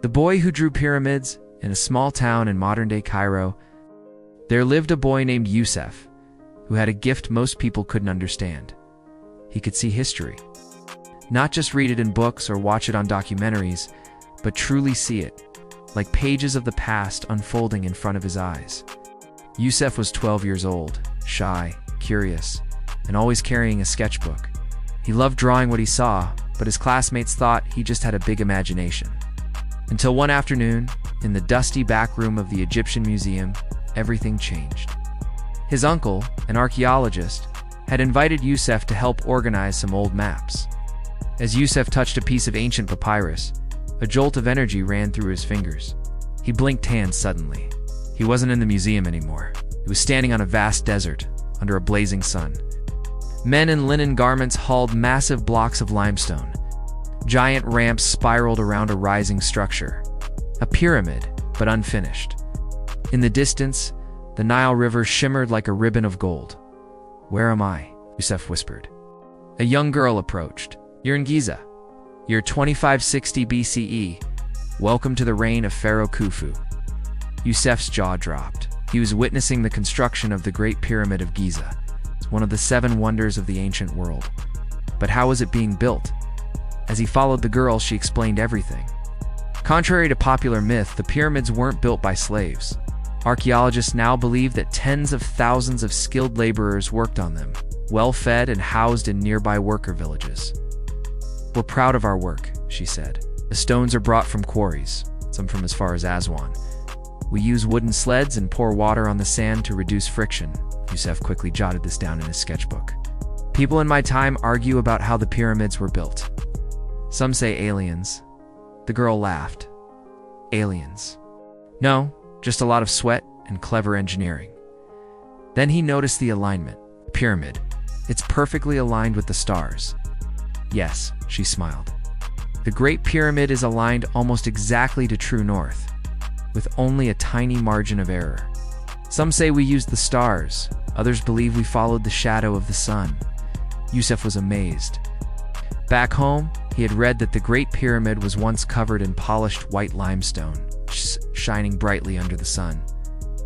The boy who drew pyramids. In a small town in modern-day Cairo, there lived a boy named Yusuf, who had a gift most people couldn't understand. He could see history. Not just read it in books or watch it on documentaries, but truly see it, like pages of the past unfolding in front of his eyes. Yusuf was 12 years old, shy, curious, and always carrying a sketchbook. He loved drawing what he saw, but his classmates thought he just had a big imagination. Until one afternoon, in the dusty back room of the Egyptian Museum, everything changed. His uncle, an archaeologist, had invited Yusuf to help organize some old maps. As Yusuf touched a piece of ancient papyrus, a jolt of energy ran through his fingers. He blinked hands suddenly. He wasn't in the museum anymore. He was standing on a vast desert, under a blazing sun. Men in linen garments hauled massive blocks of limestone. Giant ramps spiraled around a rising structure. A pyramid, but unfinished. In the distance, the Nile River shimmered like a ribbon of gold. "Where am I?" Yusuf whispered. A young girl approached. "You're in Giza. Year 2560 BCE. Welcome to the reign of Pharaoh Khufu." Yusuf's jaw dropped. He was witnessing the construction of the Great Pyramid of Giza, one of the 7 wonders of the ancient world. But how was it being built? As he followed the girl, she explained everything. Contrary to popular myth, the pyramids weren't built by slaves. Archaeologists now believe that tens of thousands of skilled laborers worked on them, well-fed and housed in nearby worker villages. "We're proud of our work," she said. "The stones are brought from quarries, some from as far as Aswan. We use wooden sleds and pour water on the sand to reduce friction." Yusuf quickly jotted this down in his sketchbook. "People in my time argue about how the pyramids were built. Some say aliens." The girl laughed. "Aliens? No, just a lot of sweat and clever engineering." Then he noticed the alignment. The pyramid. It's perfectly aligned with the stars. "Yes," she smiled. "The Great Pyramid is aligned almost exactly to true north, with only a tiny margin of error. Some say we used the stars, others believe we followed the shadow of the sun." Yusuf was amazed. Back home, he had read that the Great Pyramid was once covered in polished white limestone, shining brightly under the sun,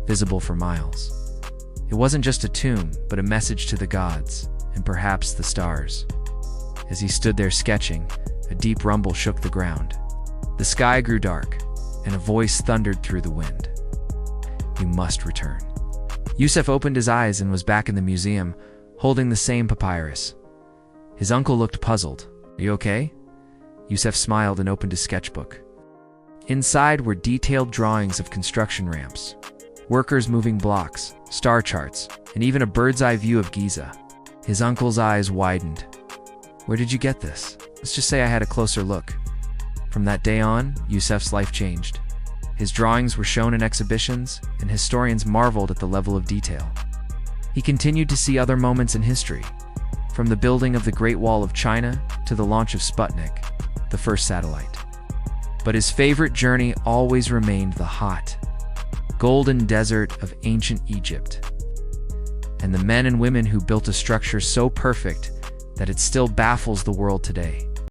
visible for miles. It wasn't just a tomb, but a message to the gods, and perhaps the stars. As he stood there sketching, a deep rumble shook the ground. The sky grew dark, and a voice thundered through the wind. "You must return." Yusuf opened his eyes and was back in the museum, holding the same papyrus. His uncle looked puzzled. "Are you okay?" Yusuf smiled and opened his sketchbook. Inside were detailed drawings of construction ramps, workers moving blocks, star charts, and even a bird's-eye view of Giza. His uncle's eyes widened. "Where did you get this?" "Let's just say I had a closer look." From that day on, Yusuf's life changed. His drawings were shown in exhibitions, and historians marveled at the level of detail. He continued to see other moments in history, from the building of the Great Wall of China to the launch of Sputnik, the first satellite. But his favorite journey always remained the hot, golden desert of ancient Egypt, and the men and women who built a structure so perfect that it still baffles the world today.